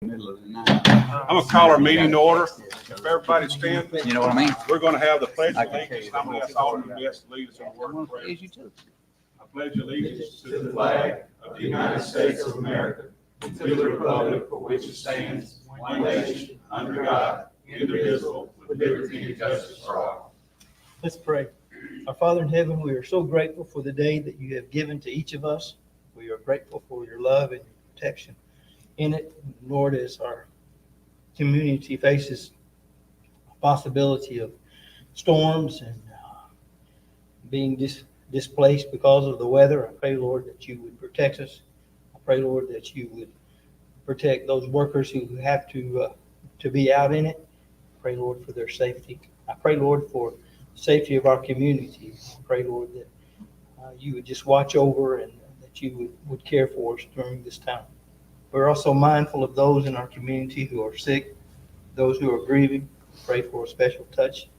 middle of the night. I'm gonna call our meeting to order. If everybody stand, You know what I mean? we're gonna have the pledge I of can tell allegiance. you I'm gonna ask Alderman Best to lead us in the word of prayer. I pledge allegiance to the flag of the United States of America, and to the republic for which it stands, one nation, under God, indivisible, with liberty and justice for all. Let's pray. Our Father in heaven, we are so grateful for the day that you have given to each of us. We are grateful for your love and your protection in it. Lord, as our community faces a possibility of storms and being displaced because of the weather, I pray, Lord, that you would protect us. I pray, Lord, that you would protect those workers who have to be out in it. I pray, Lord, for their safety. I pray, Lord, for the safety of our community. I pray, Lord, that you would just watch over and that you would care for us during this time. We're also mindful of those in our community who are sick, those who are grieving. Pray for a special touch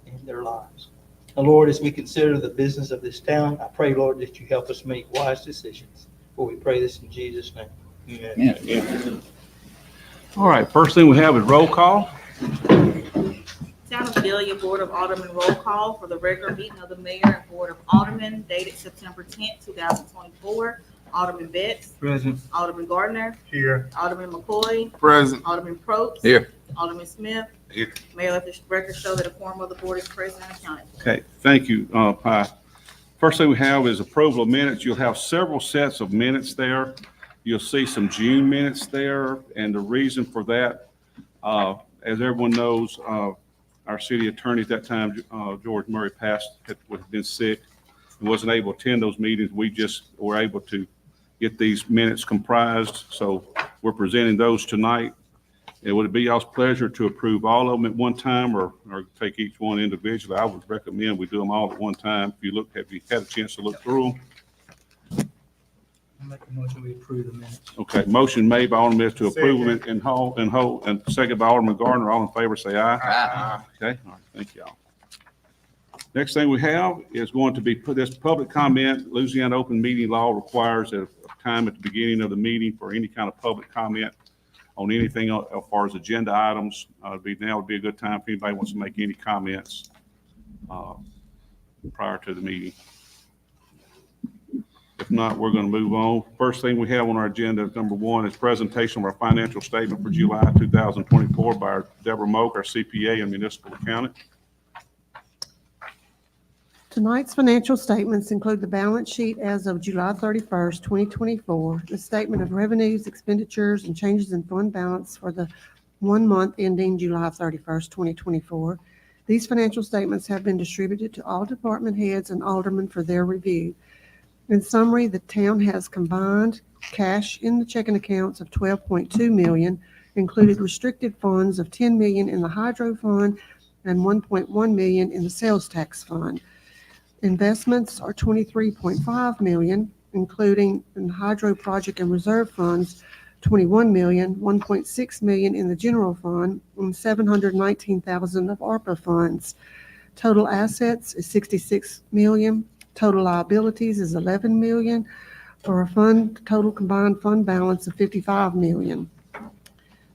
in their lives. And Lord, as we consider the business of this town, I pray, Lord, that you help us make wise decisions. For we pray this in Jesus' name. Amen. Yeah. All right, first thing we have is roll call. Town of Vidalia Board of Aldermen roll call for the regular meeting of the Mayor and Board of Aldermen dated September 10th, 2024. Alderman Betts. Present. Alderman Gardner. Here. Alderman McCoy. Present. Alderman Probst. Here. Alderman Smith. Here. Mayor, let the record show that a quorum of the board is present and accounted for. Okay, thank you, Pi. First thing we have is approval of minutes. You'll have several sets of minutes there. You'll see some June minutes there, and the reason for that, as everyone knows, our city attorney at that time, George Murray, had been sick and wasn't able to attend those meetings. We just were able to get these minutes comprised, so we're presenting those tonight. And would it be y'all's pleasure to approve all of them at one time, or take each one individually? I would recommend we do them all at one time. Have you had a chance to look through them? I make a motion we approve the minutes. Okay, motion made by Alderman Best to approve them in whole, and second by Alderman Gardner. All in favor, say aye. Aye. Okay, all right, thank y'all. Next thing we have is going to be this public comment. Louisiana open meeting law requires a time at the beginning of the meeting for any kind of public comment on anything as far as agenda items. Now would be a good time if anybody wants to make any comments prior to the meeting. If not, we're going to move on. First thing we have on our agenda, number one, is presentation of our financial statement for July 2024 by our Deborah Moak, our CPA and municipal accountant. Tonight's financial statements include the balance sheet as of July 31st, 2024, the statement of revenues, expenditures, and changes in fund balance for the 1 month ending July 31st, 2024. These financial statements have been distributed to all department heads and aldermen for their review. In summary, the town has combined cash in the checking accounts of $12.2 million, included restricted funds of $10 million in the hydro fund and $1.1 million in the sales tax fund. Investments are $23.5 million, including in the hydro project and reserve funds, $21 million, $1.6 million in the general fund, and $719,000 of ARPA funds. Total assets is $66 million. Total liabilities is $11 million, for a total combined fund balance of $55 million.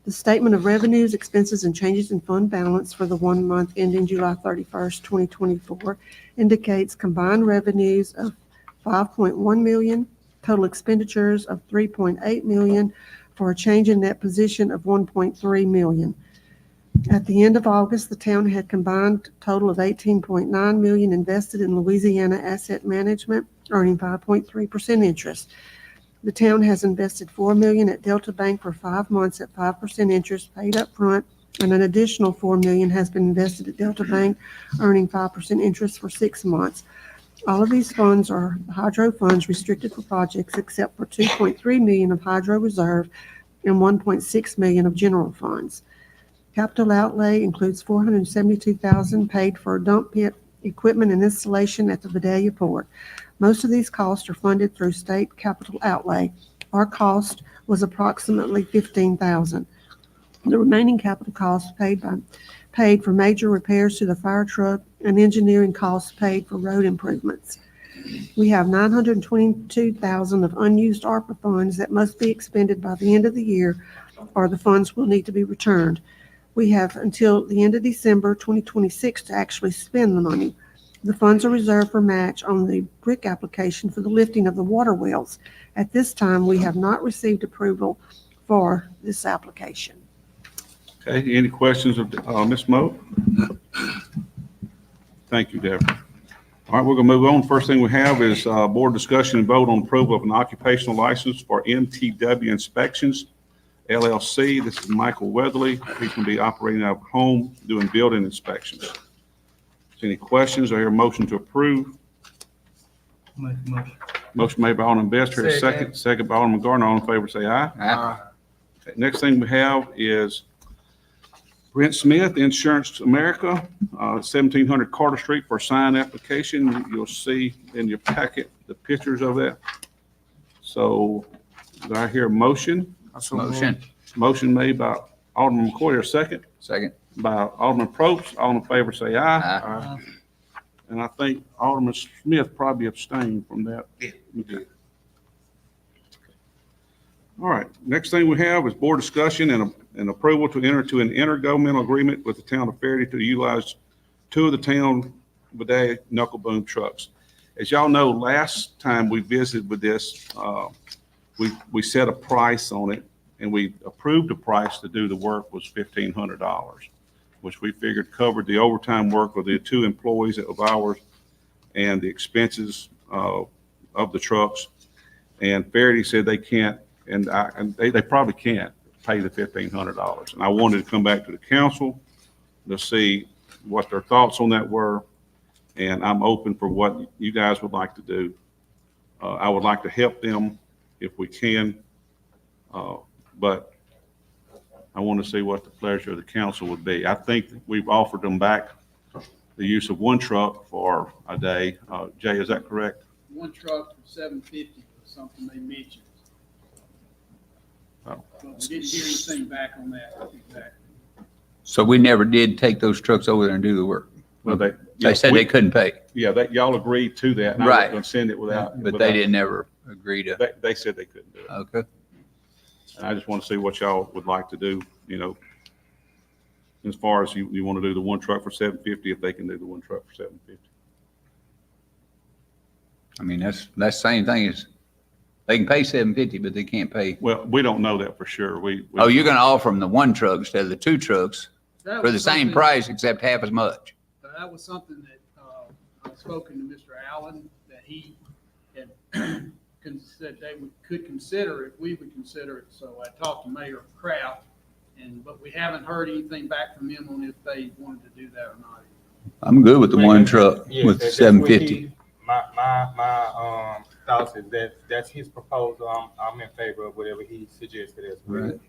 The statement of revenues, expenses, and changes in fund balance for the 1 month ending July 31st, 2024 indicates combined revenues of $5.1 million, total expenditures of $3.8 million, for a change in net position of $1.3 million. At the end of August, the town had combined total of $18.9 million invested in Louisiana Asset Management, earning 5.3% interest. The town has invested $4 million at Delta Bank for 5 months at 5% interest paid up front, and an additional $4 million has been invested at Delta Bank, earning 5% interest for 6 months. All of these funds are hydro funds restricted for projects, except for $2.3 million of hydro reserve and $1.6 million of general funds. Capital outlay includes $472,000 paid for dump pit equipment and installation at the Vidalia port. Most of these costs are funded through state capital outlay. Our cost was approximately $15,000. The remaining capital costs paid for major repairs to the fire truck and engineering costs paid for road improvements. We have $922,000 of unused ARPA funds that must be expended by the end of the year, or the funds will need to be returned. We have until the end of December 2026 to actually spend the money. The funds are reserved for match on the BRIC application for the lifting of the water wells. At this time, we have not received approval for this application. Okay, any questions of Ms. Moak? Thank you, Deborah. All right, we're going to move on. First thing we have is board discussion and vote on approval of an occupational license for MTW Inspections, LLC. This is Michael Weatherly. He's going to be operating out of home doing building inspections. Any questions or hear a motion to approve? Make a motion. Motion made by Alderman Best, here a second. Second by Alderman Gardner. All in favor, say aye. Aye. Okay, next thing we have is Brent Smith, Insurance America, 1700 Carter Street for sign application. You'll see in your packet the pictures of that. So do I hear a motion? Motion. Motion made by Alderman McCoy, here a second. Second. By Alderman Probst. All in favor, say aye. Aye. And I think Alderman Smith probably abstained from that. Yeah. All right, next thing we have is board discussion and approval to enter into an intergovernmental agreement with the town of Vernon to utilize two of the town Vidalia knuckle boom trucks. As y'all know, last time we visited with this, we set a price on it, and we approved the price to do the work was $1,500, which we figured covered the overtime work of the two employees of ours and the expenses of the trucks. And Faraday said they can't, and they probably can't pay the $1,500. And I wanted to come back to the council to see what their thoughts on that were. And I'm open for what you guys would like to do. I would like to help them if we can, but I want to see what the pleasure of the council would be. I think we've offered them back the use of one truck for a day. Jay, is that correct? One truck for $750 was something they mentioned. Oh. But we didn't hear anything back on that exactly. So we never did take those trucks over there and do the work. Well, They said they couldn't pay. Yeah, y'all agreed to that. And I was Right. going to send it without. But they didn't ever agree to. They said they couldn't do it. Okay. And I just want to see what y'all would like to do, you know, as far as you want to do the one truck for $750, if they can do the one truck for $750. I mean, that's the same thing as, they can pay $750, but they can't pay. Well, we don't know that for sure. Oh, you're gonna offer them the one truck instead of the two trucks That for the was same something- price except half as much. That was something that I've spoken to Mr. Allen, that he had said they could consider if we would consider it. So I talked to Mayor Kraft, but we haven't heard anything back from them on if they wanted to do that or not. I'm good with the one truck Yes, with that's $750. what my thoughts is that that's his proposal. I'm in favor of whatever he suggested as well. Right.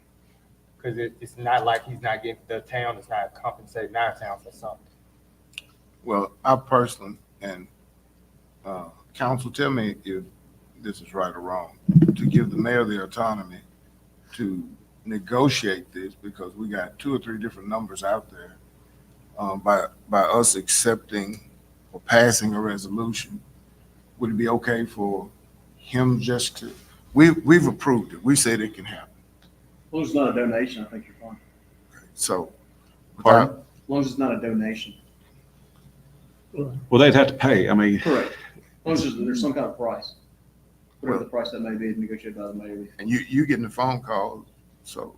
Because it's not like he's not getting, the town is not compensating our town for something. Well, I personally, and council, tell me if this is right or wrong, to give the mayor the autonomy to negotiate this, because we got 2 or 3 different numbers out there, by us accepting or passing a resolution. Would it be okay for him just to, we've approved it, we said it can happen, As long as it's not a donation, I think you're fine. so. Pardon? As long as it's not a donation. Well, they'd have to pay. I mean, Correct. As long as there's some kind of price. Whatever the price that may be, negotiated by the mayor. And you getting the phone call, so.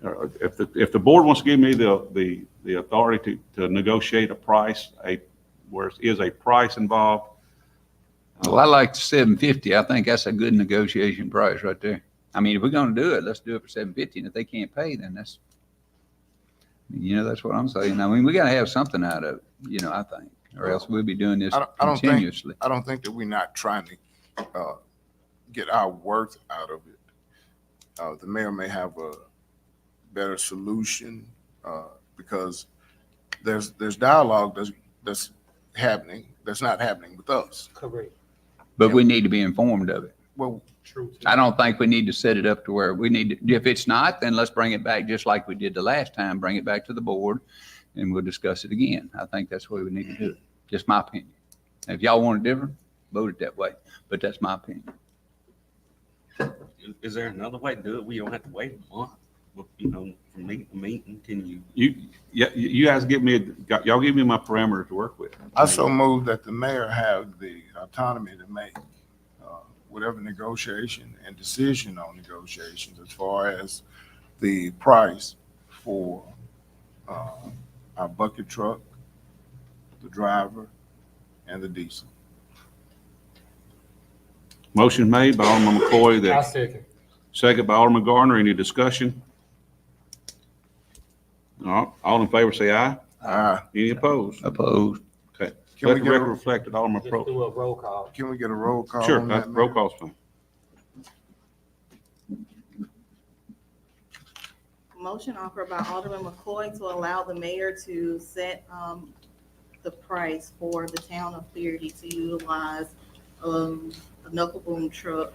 if the board wants to give me the authority to negotiate a price, where there is a price involved. Well, I like the $750. I think that's a good negotiation price right there. I mean, if we're gonna do it, let's do it for $750. And if they can't pay, then that's what I'm saying. I mean, we gotta have something out of it, I think, or else we'll be doing this I don't think- continuously. I don't think that we're not trying to get our worth out of it. The mayor may have a better solution because there's dialogue that's happening, that's not happening with us. Correct. But we need to be informed of it. Well, True. I don't think we need to set it up to where we need to, if it's not, then let's bring it back just like we did the last time, bring it back to the board and we'll discuss it again. I think that's the way we need to do it. Just my opinion. If y'all want it different, vote it that way, but that's my opinion. Is there another way to do it? We don't have to wait a month, from meeting to meeting. Can you? You guys y'all give me my parameter to work with. I so move that the mayor have the autonomy to make whatever negotiation and decision on negotiations as far as the price for our bucket truck, the driver, and the diesel. Motion made by Alderman McCoy, I that second. second by Alderman Gardner. Any discussion? All in favor, say aye. Any opposed? Opposed? Okay. Can Let we the get record a, reflect that Alderman Just Pro. do a roll call. can we get a roll call Sure, on that that? roll Mayor? call's fine. Motion offered by Alderman McCoy to allow the mayor to set the price for the town of Blvd to utilize a knuckle boom truck.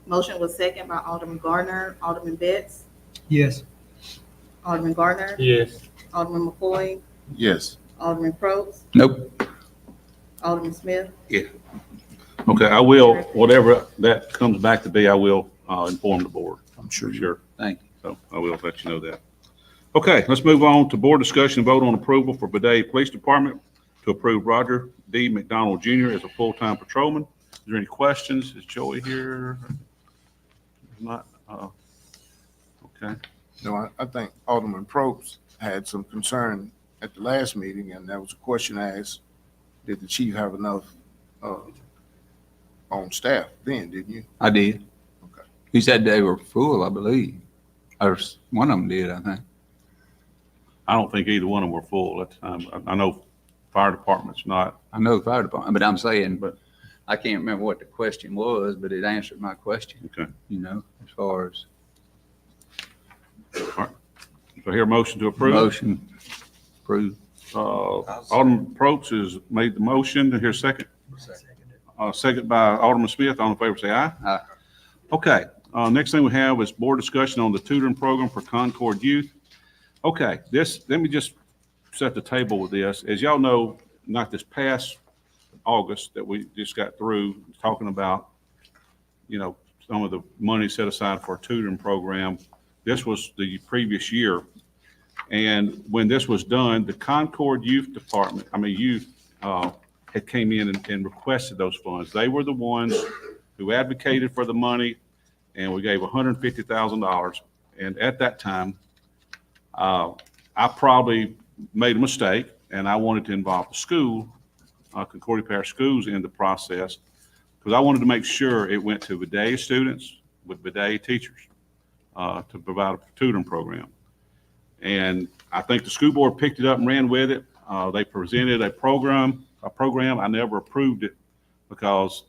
Motion was second by Alderman Gardner. Alderman Betts, Yes. Alderman Gardner, Yes. Alderman McCoy, Yes. Alderman Probst, Nope. Alderman Smith. Okay, I will, whatever that comes back to be, I will inform the board. I'm sure. Sure. Thank you. So I will let you know that. Okay, let's move on to board discussion and vote on approval for Vidalia Police Department to approve Roger D. McDonald Jr. as a full-time patrolman. Is there any questions? Is Joey here? Not, okay. No, I think Alderman Probst had some concern at the last meeting, and there was a question asked, did the chief have enough on staff then, didn't you? I did. Okay. He said they were full, I believe. Or one of them did, I think. I don't think either one of them were full at the time. I know fire department's not. I know the fire department, but I'm saying, but I can't remember what the question was, but it answered my question, Okay. As far as So here, motion to approve. motion approved. Alderman Probst has made the motion. To hear second. Second by Alderman Smith. All in favor, say aye. Aye. Okay, next thing we have is board discussion on the tutoring program for Concord Youth. Okay, let me just set the table with this. As y'all know, not this past August that we just got through talking about, some of the money set aside for a tutoring program. This was the previous year. And when this was done, the Concord Youth had came in and requested those funds. They were the ones who advocated for the money, and we gave $150,000. And at that time, I probably made a mistake, and I wanted to involve the school, Concordia Parish Schools, in the process, because I wanted to make sure it went to Vidalia students with Vidalia teachers to provide a tutoring program. And I think the school board picked it up and ran with it. They presented a program. I never approved it because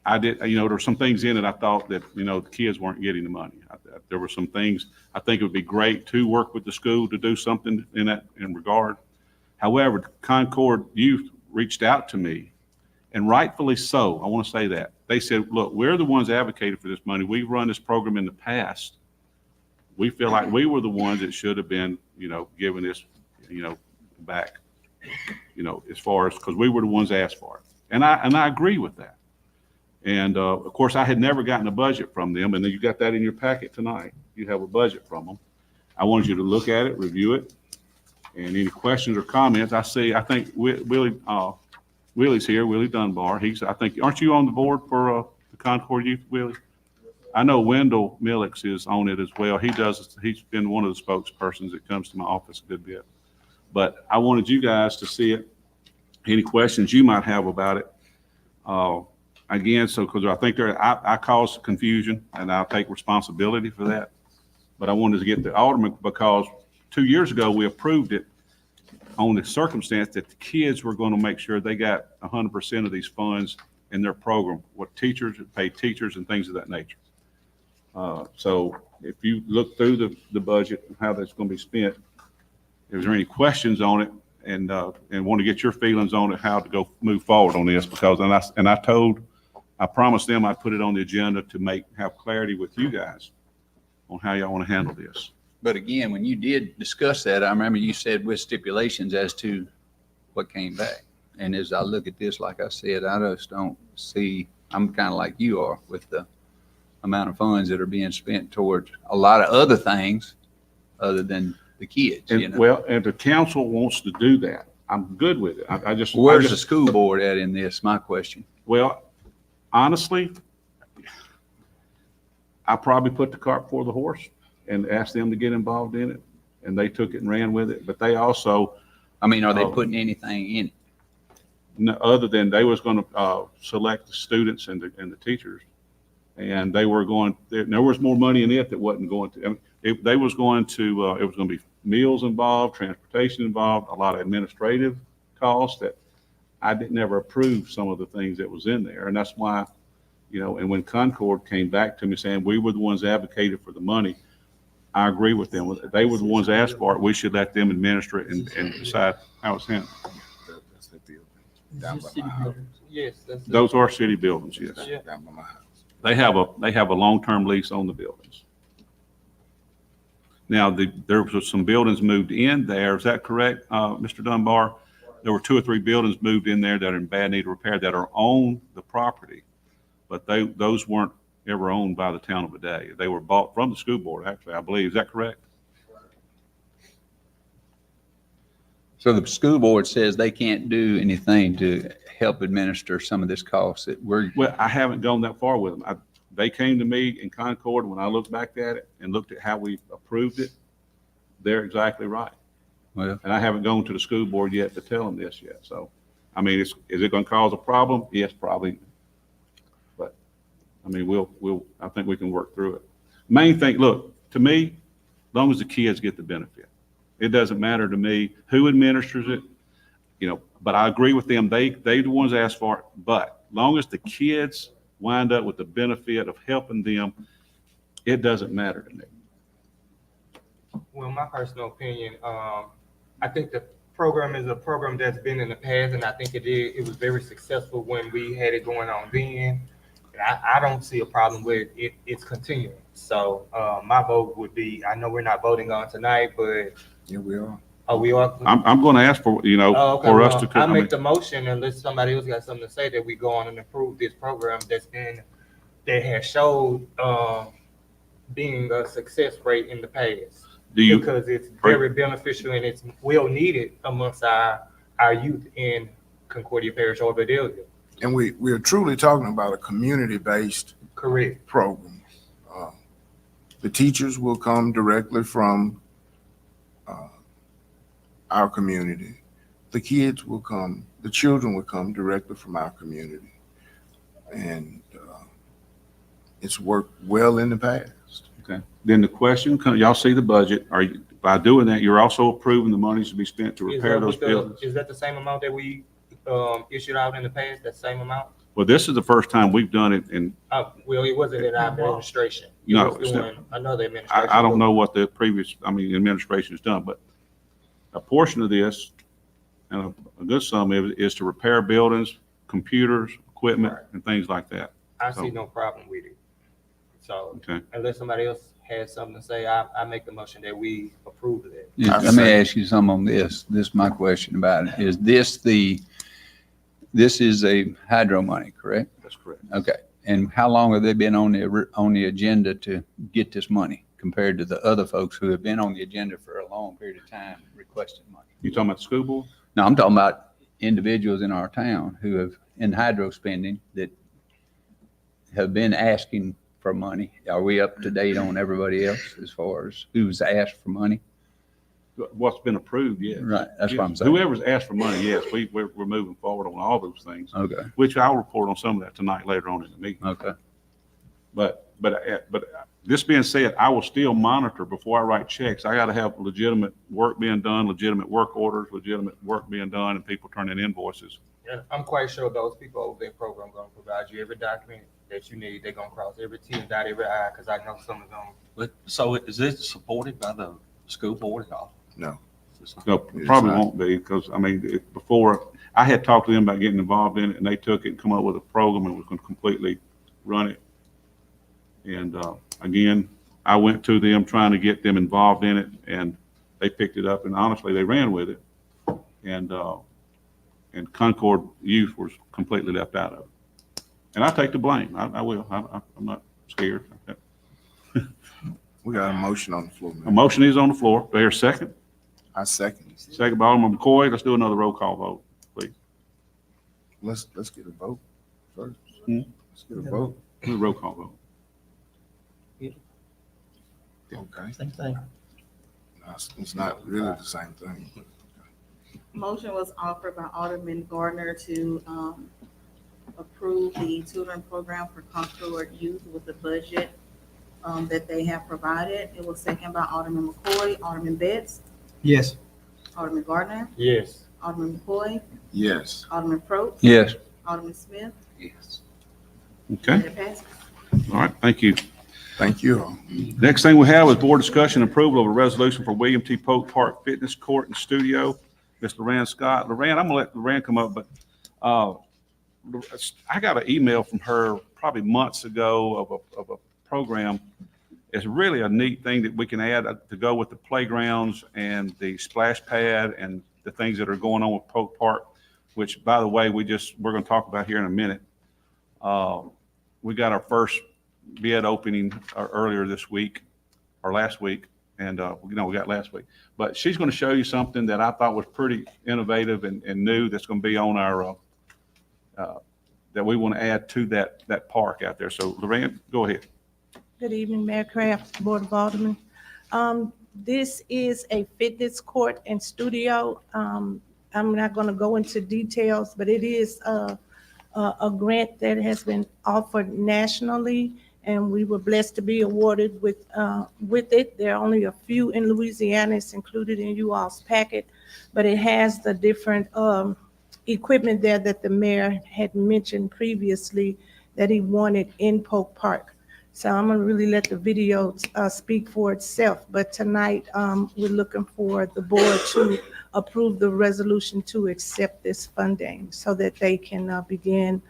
I did, there were some things in it I thought that, the kids weren't getting the money. There were some things I think it would be great to work with the school to do something in regard. However, Concord Youth reached out to me, and rightfully so. I want to say that. They said, look, we're the ones advocated for this money. We've run this program in the past. We feel like we were the ones that should have been, giving this, back, as far as, because we were the ones asked for it. And I agree with that. And of course, I had never gotten a budget from them. And then you got that in your packet tonight. You have a budget from them. I wanted you to look at it, review it. And any questions or comments, I think Willie's here, Willie Dunbar. Aren't you on the board for the Concord Youth, Willie? I know Wendell Millix is on it as well. He's been one of the spokespersons that comes to my office a good bit. But I wanted you guys to see it. Any questions you might have about it. Again, because I think I caused confusion, and I'll take responsibility for that. But I wanted to get the alderman, because 2 years ago, we approved it on the circumstance that the kids were going to make sure they got 100% of these funds in their program, what teachers paid teachers and things of that nature. So if you look through the budget and how that's going to be spent, is there any questions on it, and want to get your feelings on it, how to move forward on this? Because I promised them I'd put it on the agenda to have clarity with you guys on how y'all want to handle this. But again, when you did discuss that, I remember you said with stipulations as to what came back. And as I look at this, like I said, I just don't see, I'm kind of like you are with the amount of funds that are being spent towards a lot of other things other than the kids, you And know? well, and the council wants to do that. I'm good with it. I just. Where's the school board at in this, my question? Well, honestly, I probably put the cart before the horse and asked them to get involved in it, and they took it and ran with it. But they also, I mean, are they putting anything in it? other than they was going to select the students and the teachers, and they were going. There was more money in it that wasn't going to. I mean, they was going to. It was going to be meals involved, transportation involved, a lot of administrative costs that I didn't never approve some of the things that was in there, and that's why. And when Concord came back to me saying we were the ones advocated for the money, I agree with them. They were the ones that asked for it. We should let them administer it and decide how it's handled. That's the building down by my house. Yes, that's. Those are city buildings, yes. Yeah. Down by my house. They have a long-term lease on the buildings. Now, there was some buildings moved in there. Is that correct, Mr. Dunbar? There were 2 or 3 buildings moved in there that are in bad need of repair that are on the property. But those weren't ever owned by the town of Vidalia. They were bought from the school board, actually, I believe. Is that correct? So the school board says they can't do anything to help administer some of this cost that we're, Well, I haven't gone that far with them. They came to me in Concord, when I looked back at it and looked at how we approved it, they're exactly right. well, And I haven't gone to the school board yet to tell them this yet. So, I mean, is it going to cause a problem? Yes, probably. But, I mean, I think we can work through it. Main thing, look, to me, as long as the kids get the benefit, it doesn't matter to me who administers it, but I agree with them. They the ones that asked for it, but long as the kids wind up with the benefit of helping them, it doesn't matter to me. Well, my personal opinion, I think the program is a program that's been in the past, and I think it was very successful when we had it going on then. And I don't see a problem with it. It's continuing. So my vote would be, I know we're not voting on tonight, but Yeah, we are. we are. I'm going to ask for, Oh, okay, for us well, to. I I mean, make the motion unless somebody else got something to say that we go on and improve this program that has showed being a success rate in the past. Because it's very beneficial and it's well needed amongst our youth in Concordia Parish or Vidalia. And we are truly talking about a community-based Correct. program. The teachers will come directly from our community. The children will come directly from our community. And it's worked well in the past. Okay. Then the question, y'all see the budget. By doing that, you're also approving the monies to be spent to repair those buildings? Is that the same amount that we issued out in the past, that same amount? Well, this is the first time we've done it, and Well, it wasn't in our administration. No, It was it's doing another administration. I don't know what the previous, administration has done, but a portion of this, and a good sum of it, is to repair buildings, computers, equipment, Right. and things like that. I see no problem with it. So Okay. unless somebody else has something to say, I make the motion that we approve of it. let me ask you something on this. This is my question about it. Is this is a hydro money, correct? That's correct. Okay. And how long have they been on the agenda to get this money compared to the other folks who have been on the agenda for a long period of time requesting money? You talking about the school board? No, I'm talking about individuals in our town who have, in hydro spending, that have been asking for money. Are we up to date on everybody else as far as who's asked for money? What's been approved, yes. Right, that's what I'm saying. Whoever's asked for money, yes, we're moving forward on all those things, Okay, which I'll report on some of that tonight later on in the meeting. okay. But this being said, I will still monitor before I write checks. I got to have legitimate work being done, legitimate work orders, legitimate work being done, and people turning invoices. And I'm quite sure those people over their program gonna provide you every document that you need. They're gonna cross every T and dot every I, because I know some of them. But, so is this supported by the school board at all? No. No, It's probably not. won't be, because, before, I had talked to them about getting involved in it, and they took it and come up with a program and was going to completely run it. And, again, I went to them trying to get them involved in it, and they picked it up, and honestly, they ran with it. And, and Concord Youth was completely left out of it. And I take the blame. I will. I'm not scared. We got a motion on the floor, A man. motion is on the floor. There's second. I second. Second by Alderman McCoy. Let's do another roll call vote, please. Let's get a vote first. Hmm? Let's get a vote. Do a roll call vote. Okay. Same thing. No, it's not really the same thing. Motion was offered by Alderman Gardner to approve the tutoring program for Concord Youth with the budget that they have provided. It was seconded by Alderman McCoy, Alderman Betts, Yes. Alderman Gardner, Yes. Alderman McCoy, Yes. Alderman Probst. Yes. Alderman Smith. Yes. Okay. And it passes. All right. Thank you. Thank you all. Next thing we have is board discussion and approval of a resolution for William T. Polk Park Fitness Court and Studio. Ms. Loran Scott. Loran, I'm gonna let Loran come up, but I got an email from her probably months ago of a program. It's really a neat thing that we can add to go with the playgrounds and the splash pad and the things that are going on with Polk Park, which, by the way, we're going to talk about here in a minute. We got our first bid opening earlier this week or last week, and we got last week. But she's going to show you something that I thought was pretty innovative and new that's going to be on our that we want to add to that park out there. So, Loran, go ahead. Good evening, Mayor Kraft, Board of Aldermen. This is a fitness court and studio. I'm not going to go into details, but it is a grant that has been offered nationally, and we were blessed to be awarded with it. There are only a few in Louisiana. It's included in you all's packet, but it has the different equipment there that the mayor had mentioned previously that he wanted in Polk Park. So I'm gonna really let the video speak for itself. But tonight, we're looking for the board to approve the resolution to accept this funding so that they can begin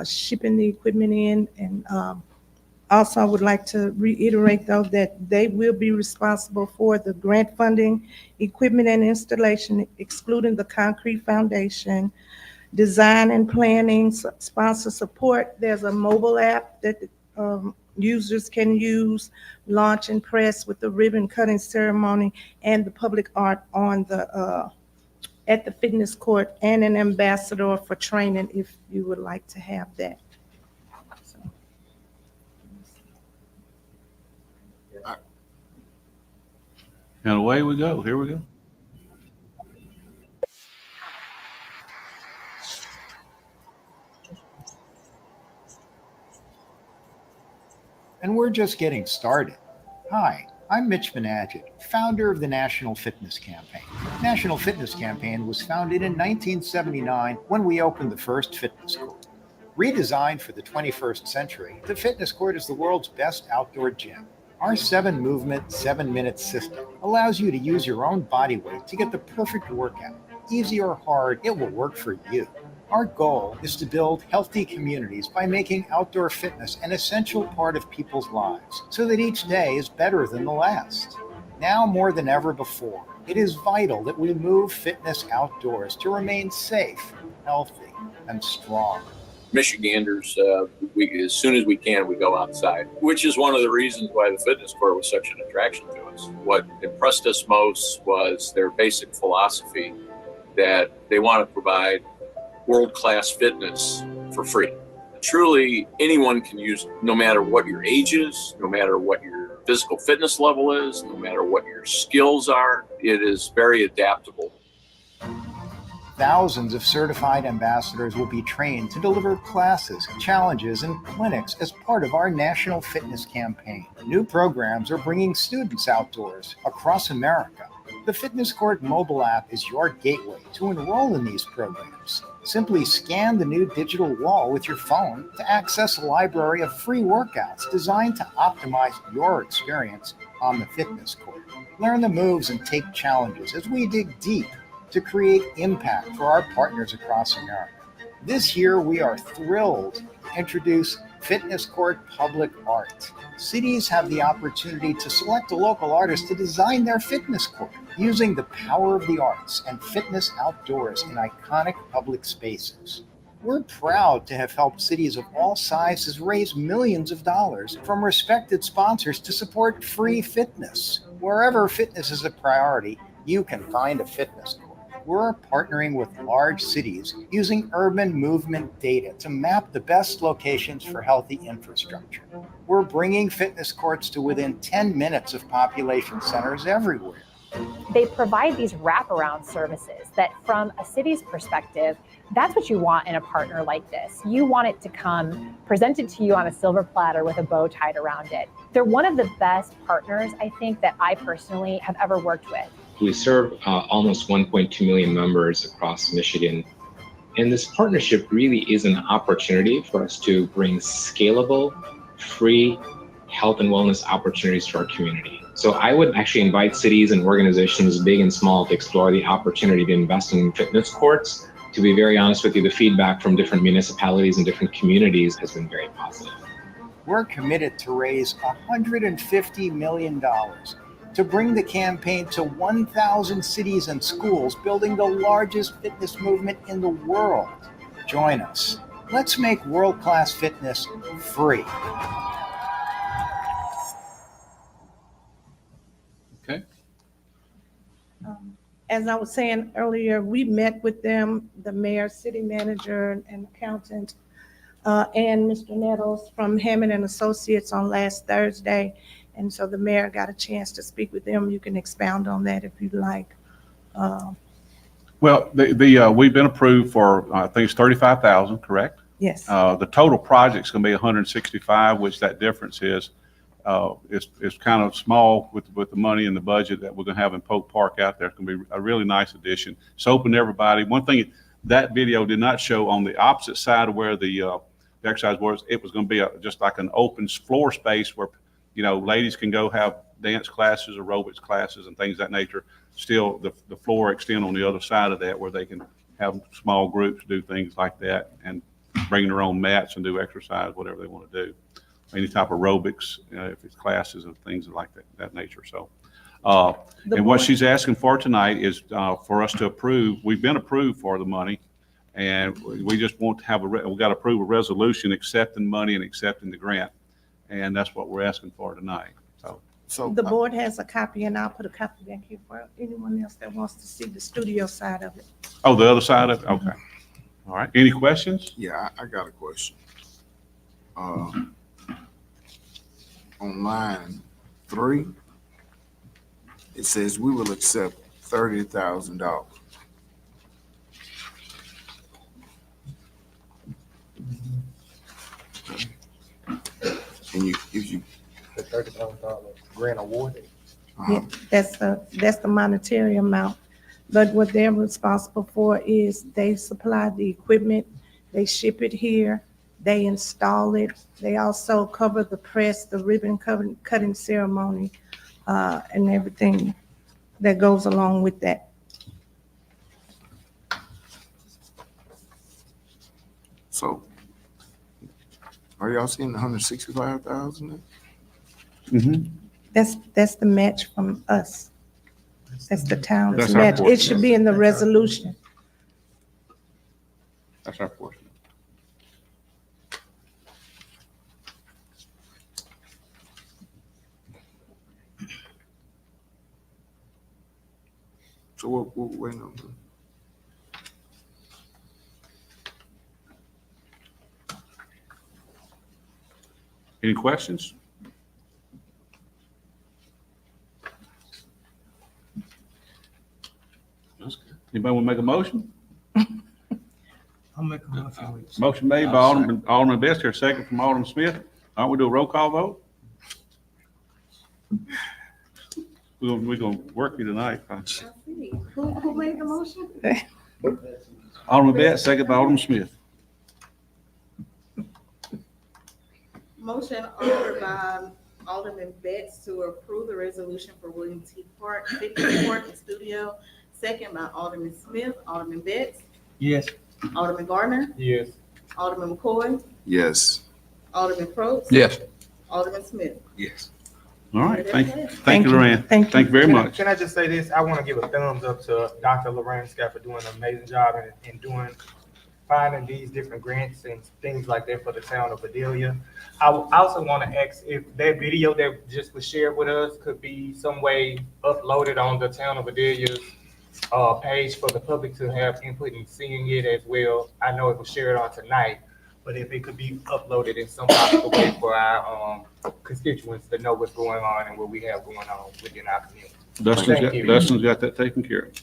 shipping the equipment in. And also, I would like to reiterate, though, that they will be responsible for the grant funding, equipment and installation, excluding the concrete foundation, design and planning, sponsor support. There's a mobile app that users can use, launch and press with the ribbon cutting ceremony, and the public art on the at the fitness court, and an ambassador for training if you would like to have that. So. And away we go. Here we go. And we're just getting started. Hi, I'm Mitch Vanagit, founder of the National Fitness Campaign. National Fitness Campaign was founded in 1979 when we opened the first fitness court. Redesigned for the 21st century, the fitness court is the world's best outdoor gym. Our 7-movement, 7-minute system allows you to use your own body weight to get the perfect workout. Easy or hard, it will work for you. Our goal is to build healthy communities by making outdoor fitness an essential part of people's lives so that each day is better than the last. Now more than ever before, it is vital that we move fitness outdoors to remain safe, healthy, and strong. Michiganders, as soon as we can, we go outside, which is one of the reasons why the fitness court was such an attraction to us. What impressed us most was their basic philosophy that they want to provide world-class fitness for free. Truly, anyone can use it, no matter what your age is, no matter what your physical fitness level is, no matter what your skills are. It is very adaptable. Thousands of certified ambassadors will be trained to deliver classes, challenges, and clinics as part of our National Fitness Campaign. New programs are bringing students outdoors across America. The Fitness Court mobile app is your gateway to enroll in these programs. Simply scan the new digital wall with your phone to access a library of free workouts designed to optimize your experience on the fitness court. Learn the moves and take challenges as we dig deep to create impact for our partners across America. This year, we are thrilled to introduce Fitness Court Public Art. Cities have the opportunity to select a local artist to design their fitness court using the power of the arts and fitness outdoors in iconic public spaces. We're proud to have helped cities of all sizes raise millions of dollars from respected sponsors to support free fitness. Wherever fitness is a priority, you can find a fitness court. We're partnering with large cities using urban movement data to map the best locations for healthy infrastructure. We're bringing fitness courts to within 10 minutes of population centers everywhere. They provide these wraparound services that, from a city's perspective, that's what you want in a partner like this. You want it to come presented to you on a silver platter with a bow tied around it. They're one of the best partners, I think, that I personally have ever worked with. We serve almost 1.2 million members across Michigan. And this partnership really is an opportunity for us to bring scalable, free health and wellness opportunities to our community. So I would actually invite cities and organizations, big and small, to explore the opportunity to invest in fitness courts. To be very honest with you, the feedback from different municipalities and different communities has been very positive. We're committed to raise $150 million to bring the campaign to 1,000 cities and schools, building the largest fitness movement in the world. Join us. Let's make world-class fitness free. Okay. As I was saying earlier, we met with them, the mayor, city manager, and accountant, and Mr. Nettles from Hammond and Associates on last Thursday. And so the mayor got a chance to speak with them. You can expound on that if you'd like. Well, we've been approved for, I think it's 35,000, correct? Yes. The total project's gonna be 165, which that difference is kind of small with the money and the budget that we're gonna have in Polk Park out there. It's gonna be a really nice addition. It's open to everybody. One thing that video did not show, on the opposite side of where the exercise was, it was gonna be just like an open floor space where, you know, ladies can go have dance classes, aerobics classes, and things of that nature. Still, the floor extend on the other side of that where they can have small groups do things like that and bring their own mats and do exercise, whatever they want to do. Any type of aerobics, if it's classes and things like that nature. So, and what she's asking for tonight is for us to approve. We've been approved for the money, and we just want to have we got to approve a resolution accepting money and accepting the grant. And that's what we're asking for tonight. So The board has a copy, and I'll put a copy back here for anyone else that wants to see the studio side of it. Oh, the other side of it? Okay. All right. Any questions? yeah, I got a question. On line 3, it says we will accept $30,000. And if you The $30,000 grant awarded. Yeah, that's the monetary amount. But what they're responsible for is they supply the equipment, they ship it here, they install it. They also cover the press, the ribbon cutting ceremony, and everything that goes along with that. So are y'all seeing 165,000? Mm-hmm. That's the match from us. That's the town's That's our match. It portion. should be in the resolution. That's our portion. So what we're waiting on? Any questions? Anybody want to make a motion? I'll make a motion. Motion made by Alderman Best here, second from Alderman Smith. All right, we do a roll call vote. We're gonna work you tonight. Who made the motion? Alderman Best, second by Alderman Smith. Motion offered by Alderman Betts to approve the resolution for William T. Park, Fitness Court and Studio. Second by Alderman Smith. Alderman Betts. Yes. Alderman Gardner. Yes. Alderman McCoy. Yes. Alderman Probst? Yes. Alderman Smith? Yes. All right, thank you, Thank you. Loran. Thank you. Thank you very much. Can I just say this? I want to give a thumbs up to Dr. Loran Scott for doing an amazing job in finding these different grants and things like that for the town of Vidalia. I also want to ask if that video that just was shared with us could be some way uploaded on the town of Vidalia's page for the public to have input in seeing it as well. I know it was shared on tonight, but if it could be uploaded in some possible way for our constituents to know what's going on and what we have going on within our community. Dustin's got that taken care of.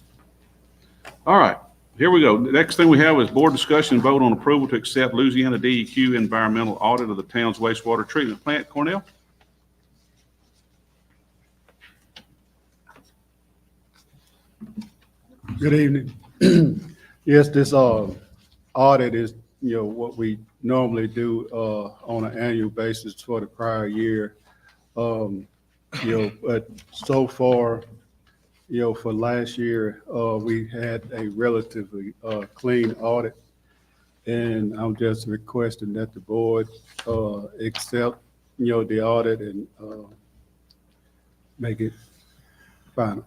All right, here we go. The next thing we have is board discussion and vote on approval to accept Louisiana DEQ environmental audit of the town's wastewater treatment plant. Cornell? Good evening. Yes, this audit is, what we normally do on an annual basis for the prior year. But so far, for last year, we had a relatively clean audit. And I'm just requesting that the board accept, the audit and make it final.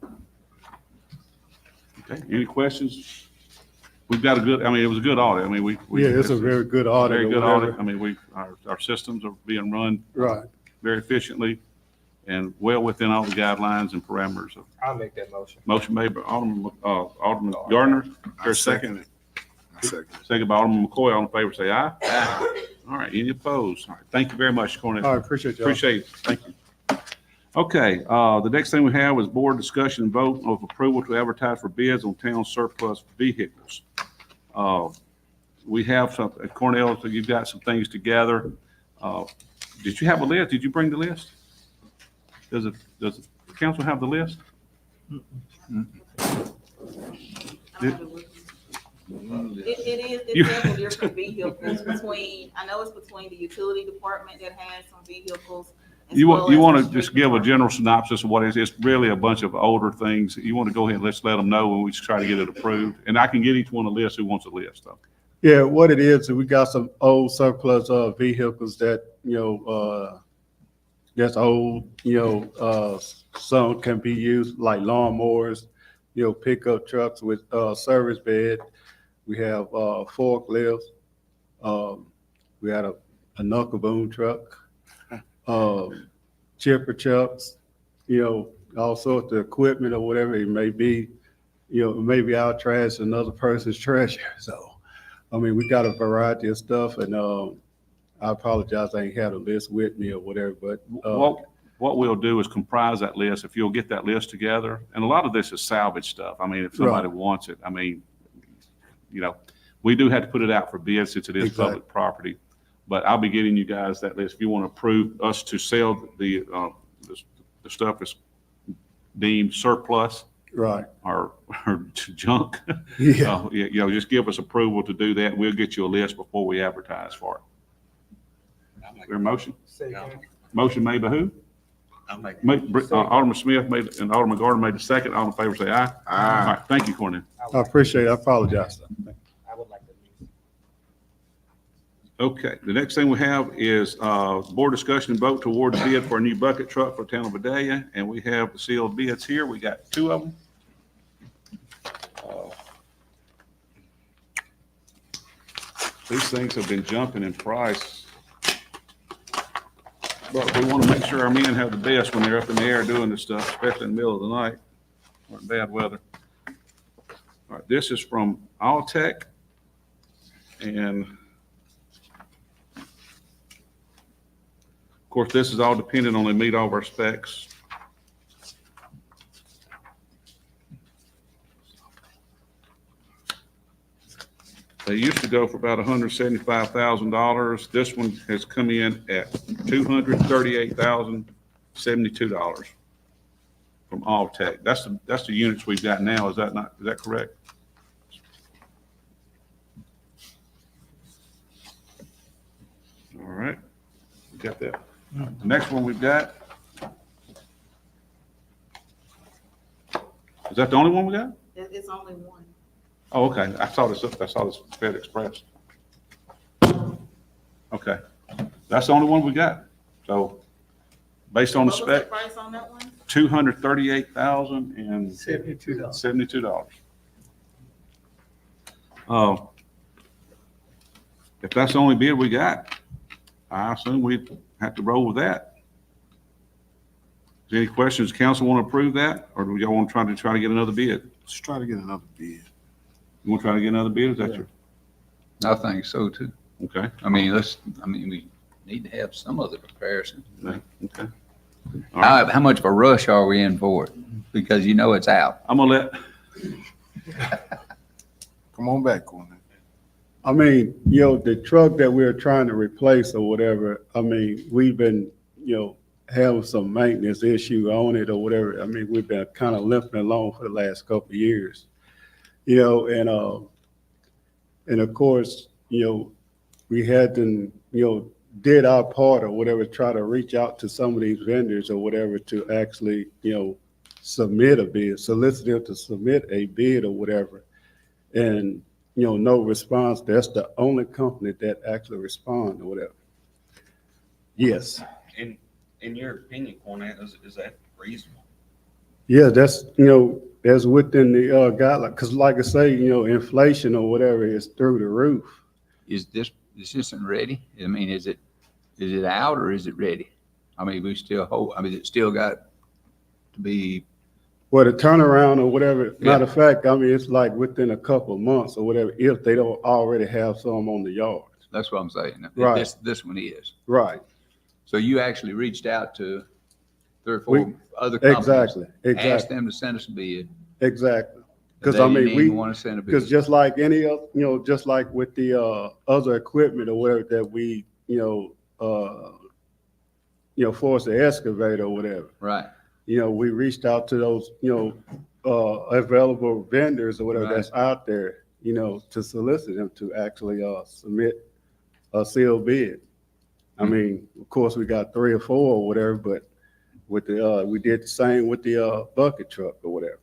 Okay, any questions? We've got it was a good audit. I mean, Yeah, it's a very good audit. Very good audit. I mean, our systems are being run Right. very efficiently and well within all the guidelines and parameters. I'll make that motion. Motion made by Alderman Gardner. There's a second. Second by Alderman McCoy. All in favor, say aye. Aye. All right, any opposed? All right, thank you very much, Cornell. All right, appreciate you. Appreciate it. Thank you. Okay, the next thing we have is board discussion and vote of approval to advertise for bids on town surplus vehicles. We have some, Cornell, so you've got some things together. Did you have a list? Did you bring the list? Does the council have the list? It's several different vehicles between, I know it's between the utility department that has some vehicles. You want to just give a general synopsis of what it is? It's really a bunch of older things. You want to go ahead and let's let them know when we try to get it approved. And I can get each one a list who wants a list though. Yeah, what it is we got some old surplus vehicles that, that's old, some can be used like lawnmowers, pickup trucks with service bed. We have forklifts. We had a knuckle boom truck. Chipper trucks, all sorts of equipment or whatever it may be, maybe our trash, another person's treasure. So, I mean, we got a variety of stuff, and I apologize, I ain't had a list with me or whatever, but. What we'll do is comprise that list, if you'll get that list together, and a lot of this is salvage stuff. I mean, if somebody wants it, I mean, we do have to put it out for bid since it is public property. But I'll be getting you guys that list. If you want to approve us to sell the stuff that's deemed surplus, right, or junk, yeah, just give us approval to do that. We'll get you a list before we advertise for it. Is there a motion? Motion made by who? Alderman Smith made and Alderman Gardner made the second. All in favor, say aye. Aye. All right, thank you, Cornell. I appreciate it. I apologize. I would like to. Okay, the next thing we have is board discussion and vote to award the bid for a new bucket truck for town of Vidalia, and we have the sealed bids here. We got two of them. These things have been jumping in price, but we want to make sure our men have the best when they're up in the air doing this stuff, especially in the middle of the night or in bad weather. All right, this is from Alltech, and of course, this is all dependent on they meet all of our specs. They used to go for about $175,000. This one has come in at $238,072 from Alltech. That's the units we've got now. Is that correct? All right, we got that. The next one we've got. Is that the only one we got? It's only one. Oh, okay. I saw this Fed Express. Okay. That's the only one we got. So based on the What was the spec, price on that one? $72. $238,072. If that's the only bid we got, I assume we'd have to roll with that. Is there any questions? Council want to approve that, or do y'all want to try to get another bid? Let's try to get another bid. You want to try to get another bid? Is that your, I think so too. okay? I mean, we need to have some other comparison. Okay. All right. How much of a rush are we in for it? Because you know it's out. I'm gonna let, Come on back, Cornell. I mean, the truck that we're trying to replace or whatever, I mean, we've been, having some maintenance issue on it or whatever. I mean, we've been kind of limping along for the last couple of years, and of course, we had to, did our part or whatever, try to reach out to some of these vendors or whatever to actually, submit a bid, solicit them to submit a bid or whatever. And, no response. That's the only company that actually respond or whatever. Yes. In your opinion, Cornette, is that reasonable? Yeah, that's, that's within the guideline. Cause like I say, inflation or whatever is through the roof. This isn't ready? I mean, is it out or is it ready? I mean, it's still got to be. Well, the turnaround or whatever, matter of fact, I mean, it's like within a couple of months or whatever, if they don't already have some on the yard. That's what I'm saying. Right. This one is. Right. So you actually reached out to 3 or 4 other companies. Exactly. Asked them to send us a bid. Exactly. Because I mean, we want to send a bid. Because just like any of, just like with the other equipment or whatever that we, for us the excavator or whatever. Right. We reached out to those, available vendors or whatever Right. that's out there, to solicit them to actually submit a sealed bid. I mean, of course, we got 3 or 4 or whatever, but with the we did the same with the bucket truck or whatever.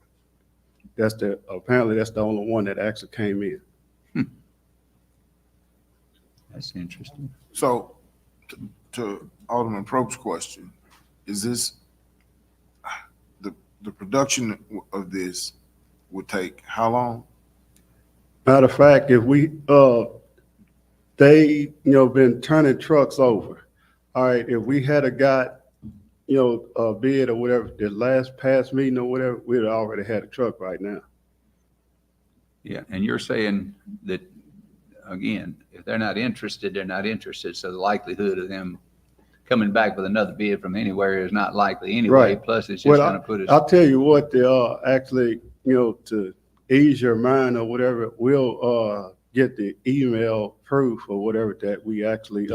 Apparently that's the only one that actually came in. That's interesting. So to Alderman Probst's question, is this, the production of this would take how long? Matter of fact, if we, they, been turning trucks over. All right, if we had got, a bid or whatever, the last past meeting or whatever, we'd already had a truck right now. Yeah, and you're saying that, again, if they're not interested, they're not interested. So the likelihood of them coming back with another bid from anywhere is not likely anyway. Right. Plus, it's just going to put us. I'll tell you what, actually, to ease your mind or whatever, we'll get the email proof or whatever that we actually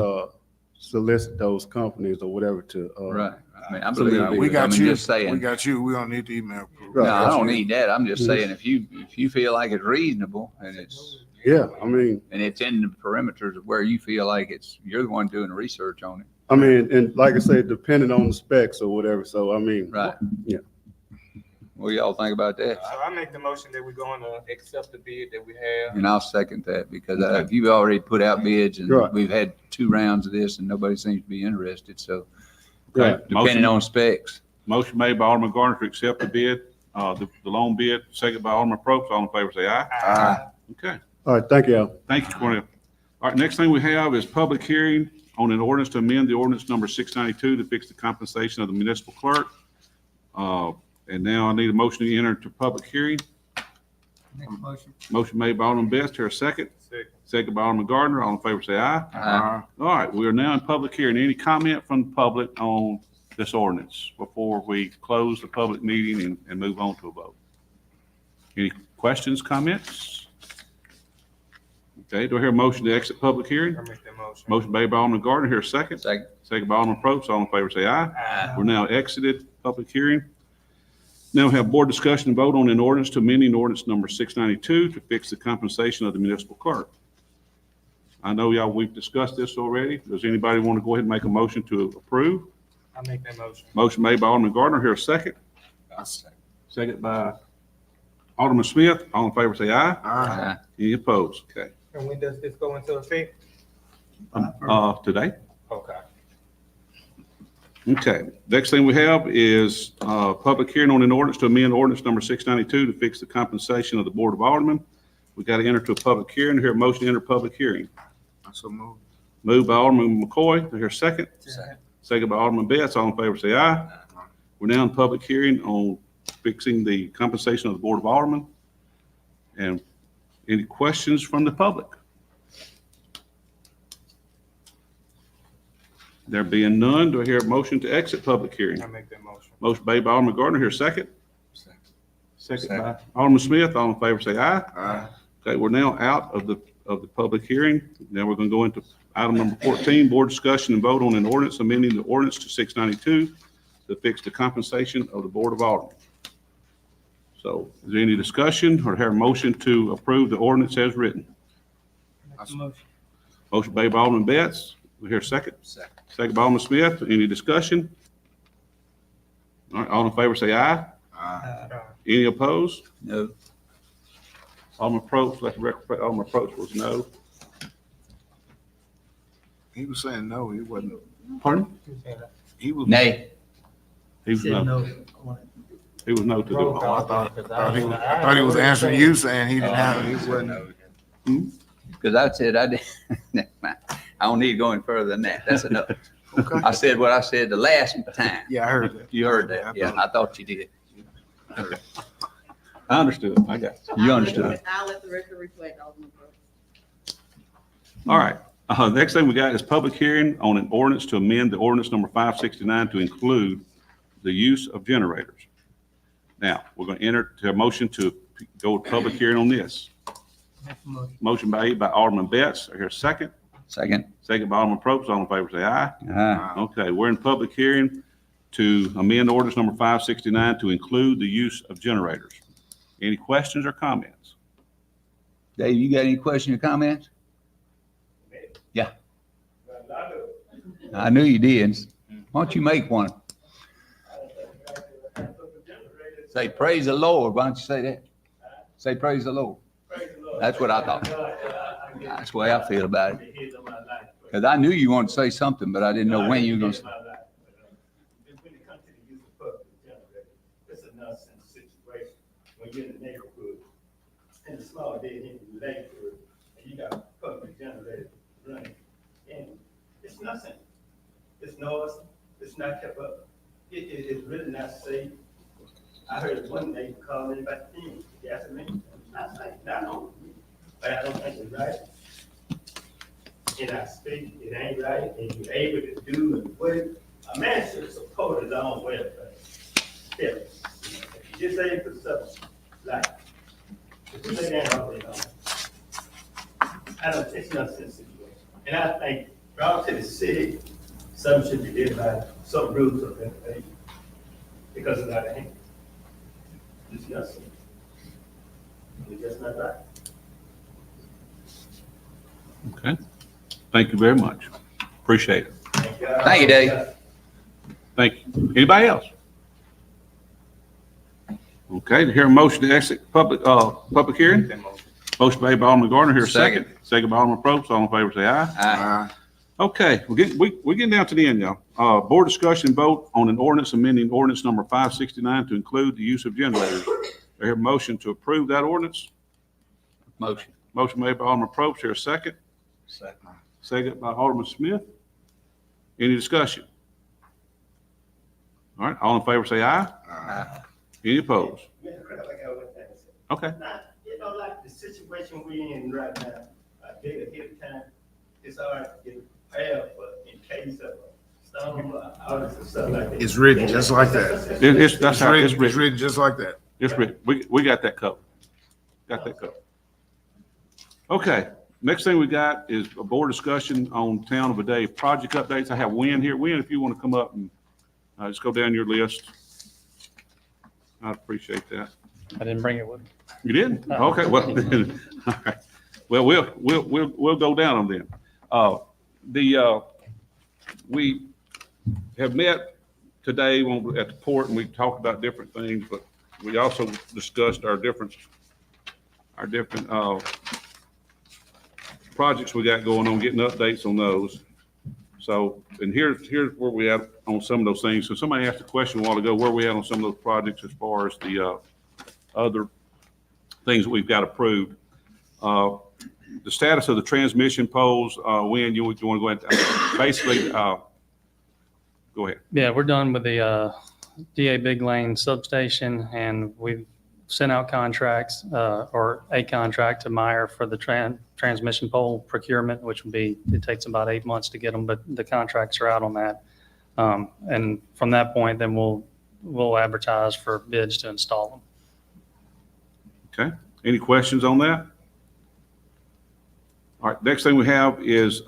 solicit those companies or whatever to. Right. I mean, I believe We got you. Just saying. We got you. We don't need the email proof. No, I don't need that. I'm just saying if you feel like it's reasonable and it's. Yeah, I mean. And it's in the perimeters of where you feel like you're the one doing the research on it. I mean, and like I said, depending on the specs or whatever. So, I mean. Right. Yeah. What do y'all think about that? So I make the motion that we're going to accept the bid that we have. And I'll second that because if you've already put out bids and we've had 2 rounds of this and nobody seems to be interested. So okay. Depending on specs. Motion made by Alderman Garner to accept the bid, the loan bid, second by Alderman Probst. All in favor, say aye. Aye. Okay. All right, thank you. Thank you, Cornell. All right, next thing we have is public hearing on an ordinance to amend the ordinance number 692 to fix the compensation of the municipal clerk. And now I need a motion to enter into public hearing. Motion. Motion made by Alderman Best. Here a second. Second by Alderman Gardner. All in favor, say aye. Aye. All right, we are now in public hearing. Any comment from the public on this ordinance before we close the public meeting and move on to a vote? Any questions, comments? Okay, do I hear a motion to exit public hearing? I make that motion. Motion made by Alderman Gardner. Here a second. Second. Second by Alderman Probst. All in favor, say aye. Aye. We're now exited public hearing. Now we have board discussion and vote on an ordinance to amending ordinance number 692 to fix the compensation of the municipal clerk. I know y'all, we've discussed this already. Does anybody want to go ahead and make a motion to approve? I make that motion. Motion made by Alderman Gardner. Here a second. Second by Alderman Smith. All in favor, say aye. Aye. Any opposed? Okay. And when does this go into effect? Today? Okay. Okay, next thing we have is public hearing on an ordinance to amend ordinance number 692 to fix the compensation of the Board of Aldermen. We got to enter to a public hearing. Hear a motion to enter public hearing. So moved. Moved by Alderman McCoy. Do I hear a second? Second. Second by Alderman Betts. All in favor, say aye. We're now in public hearing on fixing the compensation of the Board of Aldermen. And any questions from the public? There being none, do I hear a motion to exit public hearing? I make that motion. Motion made by Alderman Gardner. Here a second. Second by Alderman Smith. All in favor, say aye. Aye. Okay, we're now out of the public hearing. Now we're going to go into item number 14, board discussion and vote on an ordinance amending the ordinance to 692 to fix the compensation of the Board of Aldermen. So is there any discussion or have a motion to approve the ordinance as written? Motion made by Alderman Betts. We hear a second. Second by Alderman Smith. Any discussion? All right, all in favor say aye. Aye. Any opposed? No. Alderman Probst, let the record, Alderman Probst was no. He was saying no, he wasn't. Pardon? He was. Nay. He was no. He was no to do it. Oh, I thought he was answering you saying he didn't have, he wasn't. Because I said I did. Never mind. I don't need to go any further than that. That's enough. Okay. I said what I said the last time. Yeah, I heard that. You heard that. Yeah, I thought you did. I understood. I got it. You understood. I'll let the record reflect, Alderman Brooks. All right. Next thing we got is public hearing on an ordinance to amend the ordinance number 569 to include the use of generators. Now, we're going to enter to a motion to go to public hearing on this. Motion made by Alderman Betts. I hear a second. Second. Second by Alderman Probst. All in favor say aye. Aye. Okay, we're in public hearing to amend ordinance number 569 to include the use of generators. Any questions or comments? Dave, you got any questions or comments? Yeah. I knew you did. Why don't you make one? Say, praise the Lord. Why don't you say that? Say, praise the Lord. That's what I thought. That's the way I feel about it. Because I knew you wanted to say something, but I didn't know when you were going to say. When it comes to the use of public generator, it's a nonsense situation when you're in the neighborhood, in a small dead end neighborhood, and you got a public generator running, and it's nothing. It's noise, it's not kept up. It's really not safe. I heard one neighbor call me about the gasoline. I was like, not on me, but I don't think it's right. And I speak, it ain't right, and you're able to do and what a man should support his own welfare. Yeah. If you just ain't for something, like, if you lay down all day long, I don't, it's not sense situation. And I think, brought to the city, something should be done by some rules of that, because it's out of hand. It's not sense. It's just not right. Okay. Thank you very much. Appreciate it. Thank you, Dave. Thank you. Anybody else? Okay, to hear a motion to exit public hearing? Motion made by Alderman Gardner, here a second. Second by Alderman Probst. All in favor, say aye. Aye. Okay, we're getting down to the end, y'all. Board discussion vote on an ordinance amending ordinance number 569 to include the use of generators. I hear a motion to approve that ordinance. Motion. Motion made by Alderman Probst, here a second. Second. Second by Alderman Smith. Any discussion? All right, all in favor say aye. Aye. Any opposed? Mr. Kraft, I got one thing to say. Okay. Now, you know, like the situation we in right now, a day ahead of time, it's all right to get prepared for in case of a storm or outage or something like that. It's written just like that. That's how it's It's written. written just like that. It's written. We got that covered. Got that covered. Okay, next thing we got is a board discussion on Town of a Day project updates. I have Wynn here. Wynn, if you want to come up and just go down your list. I'd appreciate that. I didn't bring it with me. You didn't? Okay, well, all right. Well, we'll go down on them. We have met today at the port and we talked about different things, but we also discussed our different projects we got going on, getting updates on those. So, and here's where we at on some of those things. So somebody asked a question a while ago, where we at on some of those projects as far as the other things that we've got approved. The status of the transmission poles, Wynn, you want to go ahead, basically, go ahead. Yeah, we're done with the DA Big Lane substation, and we've sent out contracts, or a contract to Meyer for the transmission pole procurement, which would be, it takes about 8 months to get them, but the contracts are out on that. And from that point, then we'll advertise for bids to install them. Okay. Any questions on that? All right. Next thing we have is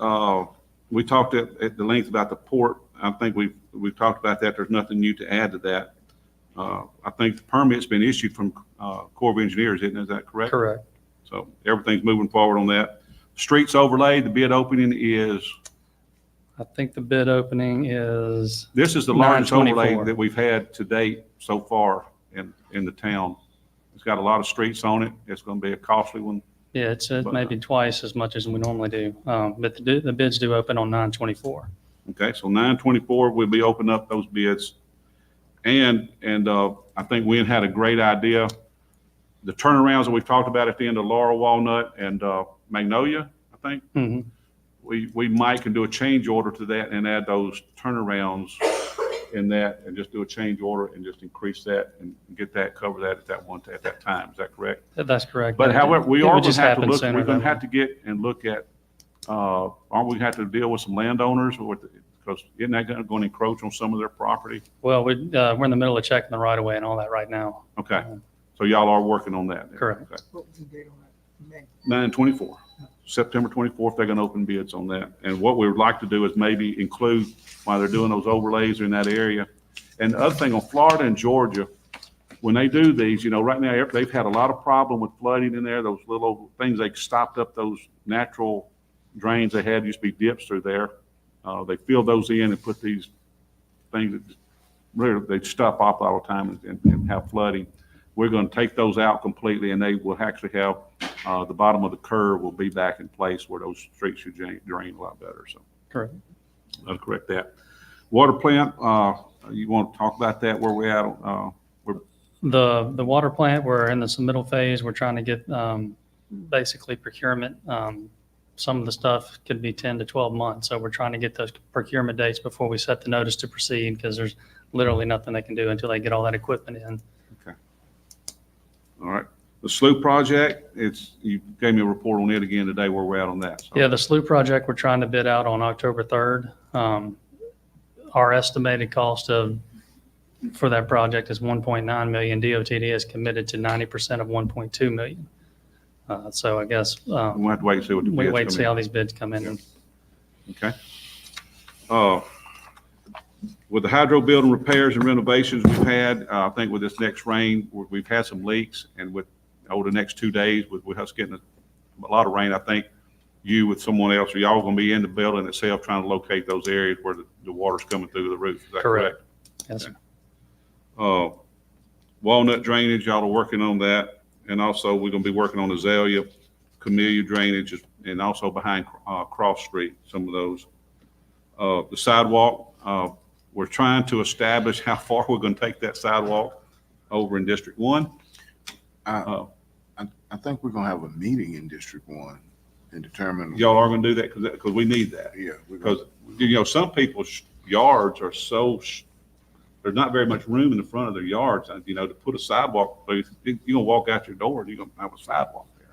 we talked at the length about the port. I think we've talked about that. There's nothing new to add to that. I think the permit's been issued from Corps of Engineers, isn't it? Is that correct? Correct. So everything's moving forward on that. Streets overlaid, the bid opening is? I think the bid opening is. This is the largest overlay 9/24. that we've had to date so far in the town. It's got a lot of streets on it. It's going to be a costly one. Yeah, it's maybe twice as much as we normally do. But the bids do open on 9/24. Okay, so 9/24, we'll be opening up those bids. And I think Wynn had a great idea. The turnarounds that we've talked about at the end of Laurel, Walnut, and Magnolia, I think. Mm-hmm. We might can do a change order to that and add those turnarounds in that and just do a change order and just increase that and get that, cover that at that time. Is that correct? That's correct. But however, we are going to have to look, sooner we're going to than have to get and look at, aren't we going to have to deal with some landowners because isn't that going to encroach on some of their property? Well, we're in the middle of checking the right of way and all that right now. Okay. So y'all are working on that. Correct. Okay. What was the date on that? 9/24, September 24th, they're going to open bids on that. And what we would like to do is maybe include, while they're doing those overlays in that area. And the other thing on Florida and Georgia, when they do these, right now, they've had a lot of problem with flooding in there. Those little things, they stopped up those natural drains they had, used to be dips through there. They filled those in and put these things that really, they stop up all the time and have flooding. We're going to take those out completely, and they will actually have the bottom of the curve will be back in place where those streets should drain a lot better. So Correct. I'll correct that. Water plant, you want to talk about that, where we're at? The water plant, we're in the submittal phase. We're trying to get basically procurement. Some of the stuff could be 10 to 12 months. So we're trying to get those procurement dates before we set the notice to proceed, because there's literally nothing they can do until they get all that equipment in. Okay. All right. The SLU project, you gave me a report on it again today, where we're at on that. So. Yeah, the SLU project, we're trying to bid out on October 3rd. Our estimated cost for that project is 1.9 million. DOTD has committed to 90% of 1.2 million. So I guess we'll have to wait and see what the bids wait and come see in. how these bids come in. Okay. With the hydro building repairs and renovations we've had, I think with this next rain, we've had some leaks, and with over the next 2 days, with us getting a lot of rain, I think you with someone else, are y'all going to be in the building itself trying to locate those areas where the water's coming through the roof? Is that correct? Yes, sir. Walnut drainage, y'all are working on that. And also, we're going to be working on Azalea, Camellia drainage, and also behind Cross Street, some of those. The sidewalk, we're trying to establish how far we're going to take that sidewalk over in District 1. I think we're going to have a meeting in District 1 and determine. Y'all are going to do that because we need that. Yeah. Because, some people's yards are there's not very much room in the front of their yards, to put a sidewalk. You're going to walk out your door and you're going to have a sidewalk there,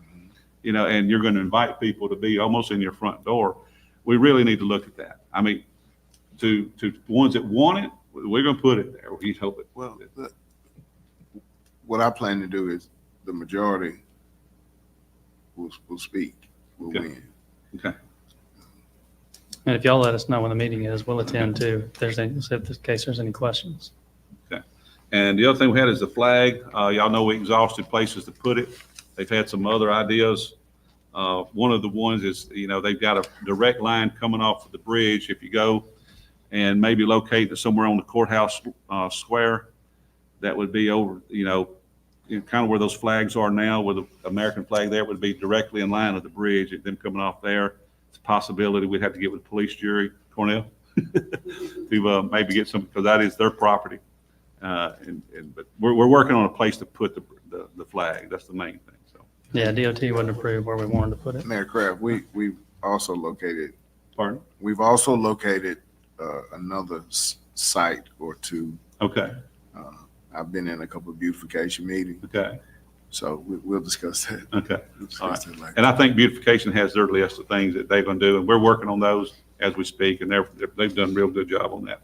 and you're going to invite people to be almost in your front door. We really need to look at that. I mean, to the ones that want it, we're going to put it there. We hope it. Well, what I plan to do is the majority will speak, will win. Okay. And if y'all let us know when the meeting is, we'll attend too. If in case there's any questions. Okay. And the other thing we had is the flag. Y'all know we exhausted places to put it. They've had some other ideas. One of the ones is, they've got a direct line coming off of the bridge. If you go and maybe locate it somewhere on the courthouse square, that would be over, kind of where those flags are now, where the American flag there would be directly in line of the bridge, them coming off there. It's a possibility. We'd have to get with the police jury. Cornell? to maybe get some, because that is their property. But we're working on a place to put the flag. That's the main thing. So Yeah, DOT wouldn't approve where we wanted to put it. Mayor Kraft, we've also located, pardon? we've also located another site or two. Okay. I've been in a couple of beautification meetings. Okay. So we'll discuss that. Okay. We'll All discuss right. that later. And I think beautification has their list of things that they're going to do, and we're working on those as we speak, and they've done a real good job on that.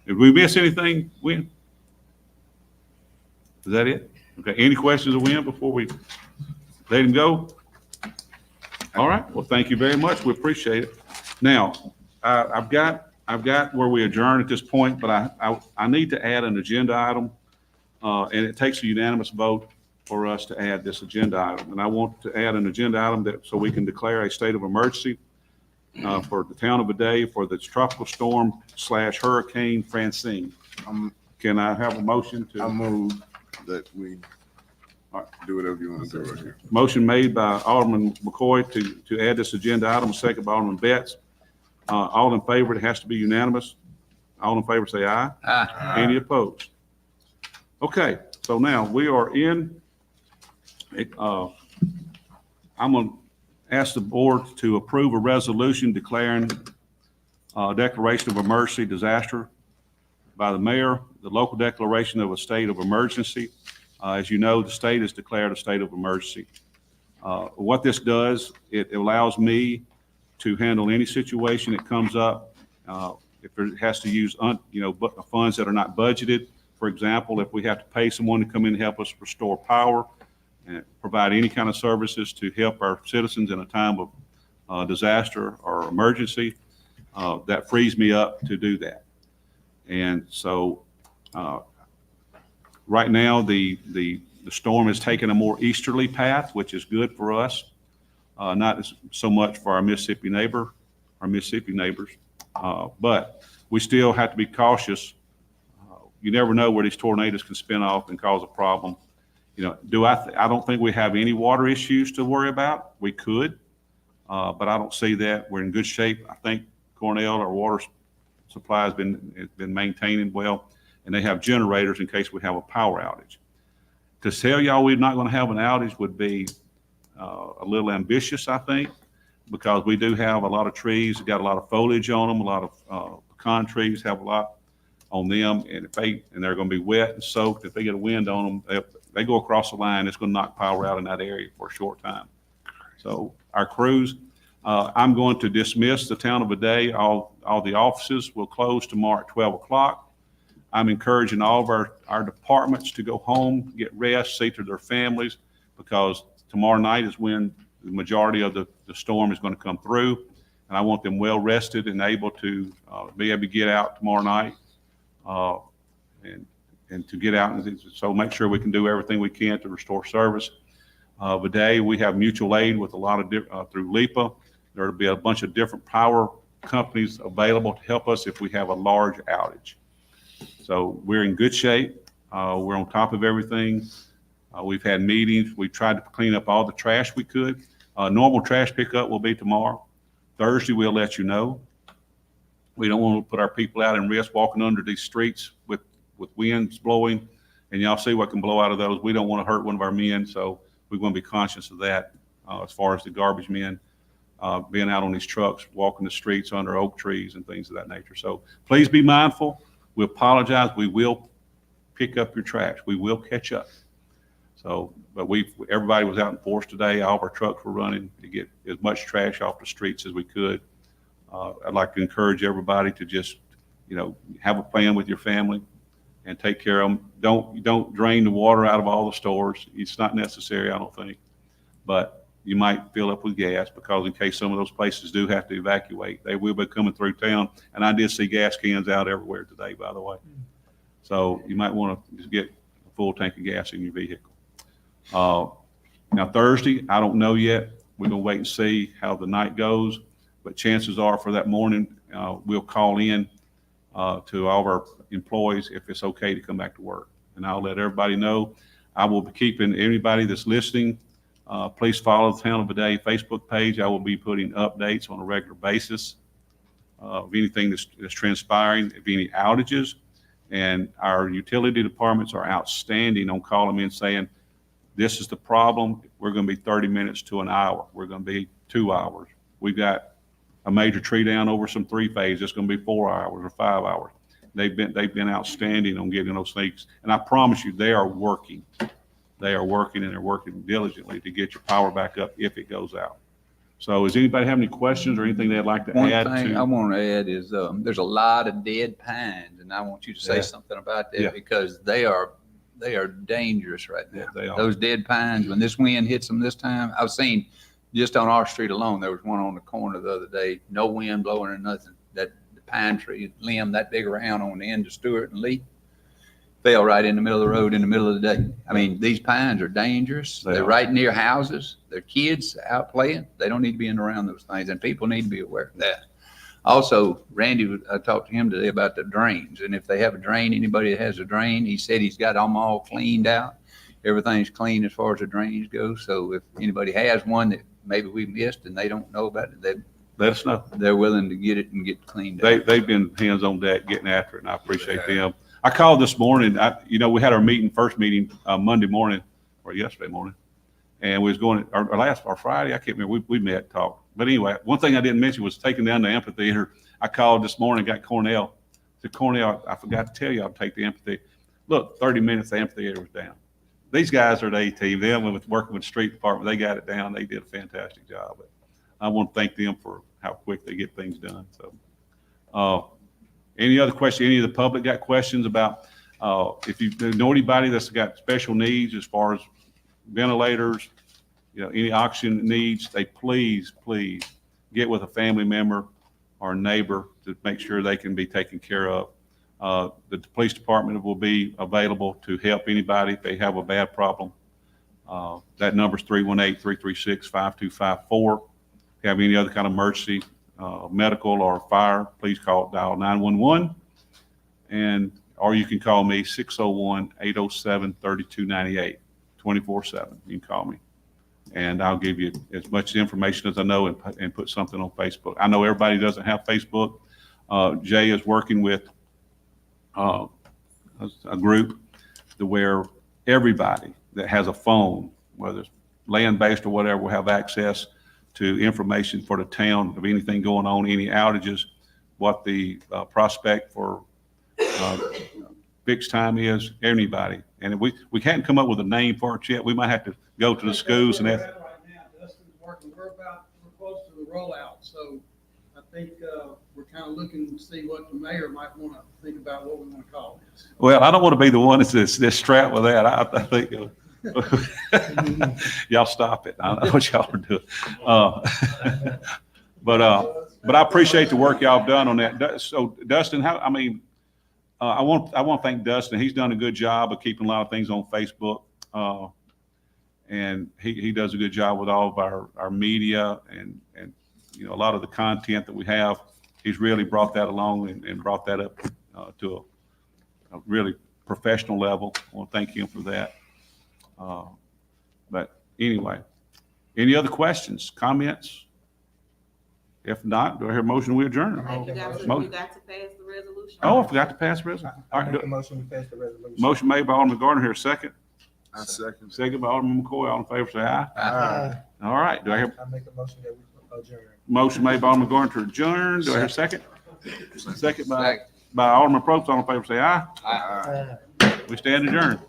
Did we miss anything, Win? Is that it? Okay. Any questions of Win before we let him go? All right. Well, thank you very much. We appreciate it. Now, I've got where we adjourn at this point, but I need to add an agenda item, and it takes a unanimous vote for us to add this agenda item. And I want to add an agenda item so we can declare a state of emergency for the town of Vidalia for the tropical storm / hurricane Francine. Can I have a motion to? I move that we do whatever you want to do right here. Motion made by Alderman McCoy to add this agenda item, second by Alderman Betts. All in favor, it has to be unanimous. All in favor say aye. Aye. Any opposed? Okay, so now we are in, I'm going to ask the board to approve a resolution declaring a declaration of emergency disaster by the mayor, the local declaration of a state of emergency. As you know, the state has declared a state of emergency. What this does, it allows me to handle any situation that comes up. If it has to use, funds that are not budgeted. For example, if we have to pay someone to come in and help us restore power and provide any kind of services to help our citizens in a time of disaster or emergency, that frees me up to do that. And so right now, the storm has taken a more easterly path, which is good for us, not so much for our Mississippi neighbors, but we still have to be cautious. You never know where these tornadoes can spin off and cause a problem. I don't think we have any water issues to worry about. We could, but I don't see that. We're in good shape. I think Cornell, our water supply has been maintaining well, and they have generators in case we have a power outage. To tell y'all we're not going to have an outage would be a little ambitious, I think, because we do have a lot of trees, we've got a lot of foliage on them, a lot of pecan trees have a lot on them, and they're going to be wet and soaked. If they get a wind on them, they go across the line, it's going to knock power out in that area for a short time. So our crews, I'm going to dismiss the town of Vidalia. All the offices will close tomorrow at 12 o'clock. I'm encouraging all of our departments to go home, get rest, see to their families, because tomorrow night is when the majority of the storm is going to come through. And I want them well rested and able to be able to get out tomorrow night and to get out. So make sure we can do everything we can to restore service. Today we have mutual aid with a lot of through LIPA. There will be a bunch of different power companies available to help us if we have a large outage. So we're in good shape. We're on top of everything. We've had meetings. We tried to clean up all the trash we could. Normal trash pickup will be tomorrow. Thursday, we'll let you know. We don't want to put our people out in risk walking under these streets with winds blowing, and y'all see what can blow out of those. We don't want to hurt one of our men, so we're going to be conscious of that as far as the garbage men being out on these trucks, walking the streets under oak trees and things of that nature. So please be mindful. We apologize. We will pick up your trash. We will catch up. So, but everybody was out in force today. All of our trucks were running to get as much trash off the streets as we could. I'd like to encourage everybody to just, have a plan with your family and take care of them. Don't drain the water out of all the stores. It's not necessary, I don't think. But you might fill up with gas, because in case some of those places do have to evacuate, they will be coming through town. And I did see gas cans out everywhere today, by the way. So you might want to just get a full tank of gas in your vehicle. Now Thursday, I don't know yet. We're going to wait and see how the night goes. But chances are for that morning, we'll call in to all of our employees if it's okay to come back to work. And I'll let everybody know. I will be keeping anybody that's listening. Please follow the Town of Vidalia Facebook page. I will be putting updates on a regular basis. of anything that's transpiring, if any outages. And our utility departments are outstanding on calling me and saying, this is the problem. We're going to be 30 minutes to an hour. We're going to be 2 hours. We've got a major tree down over some 3-phase. It's going to be 4 hours or 5 hours. They've been outstanding on getting those things. And I promise you, they are working. They are working, and they're working diligently to get your power back up if it goes out. So does anybody have any questions or anything they'd like to One add thing I to? want to add is, there's a lot of dead pines, and I want you to say Yeah. something about that Yeah. because they are dangerous right now. They are. Those dead pines, when this wind hits them this time, I've seen just on our street alone, there was one on the corner the other day, no wind blowing or nothing. That the pine tree limb that big around on the end of Stewart and Lee fell right in the middle of the road in the middle of the day. I mean, these pines are dangerous. They They're are. right near houses. They're kids out playing. They don't need to be in around those things, and people need to be aware of that. Also, Randy, I talked to him today about the drains, and if they have a drain, anybody that has a drain, he said he's got them all cleaned out. Everything's clean as far as the drains go. So if anybody has one that maybe we missed and they don't know about it, Let us know. they're willing to get it and get cleaned out. They've been hands on deck getting after it, and I appreciate them. I called this morning. We had our first meeting Monday morning or yesterday morning, and we was going or Friday. I can't remember. We met, talked. But anyway, one thing I didn't mention was taking down the amphitheater. I called this morning, got Cornell. To Cornell, I forgot to tell you I'll take the amphitheater. Look, 30 minutes, the amphitheater was down. These guys are the A team. Them working with the street department, they got it down. They did a fantastic job. But I want to thank them for how quick they get things done. So, any other question? Any of the public got questions about if you know anybody that's got special needs as far as ventilators, any oxygen needs, they please get with a family member or neighbor to make sure they can be taken care of. The police department will be available to help anybody if they have a bad problem. That number is 318-336-5254. If you have any other kind of emergency, medical or fire, please dial 911. Or you can call me 601-807-3298, 24/7. You can call me. And I'll give you as much information as I know and put something on Facebook. I know everybody doesn't have Facebook. Jay is working with a group to where everybody that has a phone, whether it's land-based or whatever, will have access to information for the town of anything going on, any outages, what the prospect for fixed time is, anybody. And if we can't come up with a name for it yet, we might have to go to the schools and ask. Right now, Dustin's working, we're close to the rollout, so I think we're kind of looking to see what the mayor might want to think about what we want to call this. Well, I don't want to be the one that's strapped with that. I think y'all stop it. I don't know what y'all are doing. But I appreciate the work y'all have done on that. So Dustin, I want to thank Dustin. He's done a good job of keeping a lot of things on Facebook. And he does a good job with all of our media and a lot of the content that we have. He's really brought that along and brought that up to a really professional level. I want to thank him for that. But anyway, any other questions, comments? If not, do I hear a motion we adjourn? You got to pass the resolution. Oh, I forgot to pass the resolution. All right, Motion to pass the resolution. motion made by Alderman Gardner here, second. I second. Second by Alderman McCoy. All in favor, say aye. Aye. All right, do I hear, I make a motion that we adjourn. motion made by Alderman Gardner to adjourn. Do I hear a second? Second by Alderman Probst. All in favor, say aye. Aye. We stand adjourned.